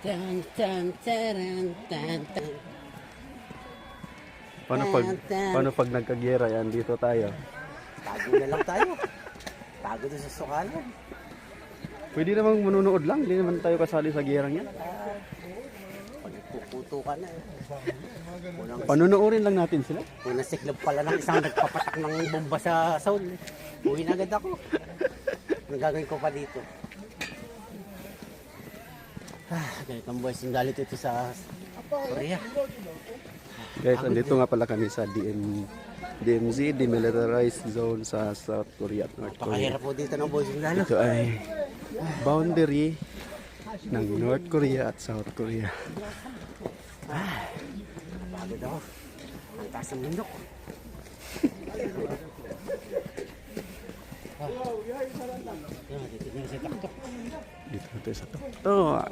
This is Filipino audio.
Tan, tan, taran, tan, tan. Paano pag nagkagyera yan, dito tayo? Tago na lang tayo. Tago doon sa sukalan. Pwede namang manunood lang, hindi naman tayo kasali sa gyerang yan. Pagpuputo ka na. Panunuorin lang natin sila. Kung nasiklab pala ng isang nagpapatak ng bomba sa soul. Uwi na agad ako. Ang gagawin ko pa dito. Ganit ang boys, yung galit ito sa Korea. Guys, andito nga pala kami sa DMZ, Demilitarized Zone sa South Korea at North Korea. Pakahirap po dito ng boys yung lalo. Ito ay boundary ng North Korea at South Korea. Pagod ako. Ang taas ng bundok. Dito na sa taktok. Dito tayo sa tuktok.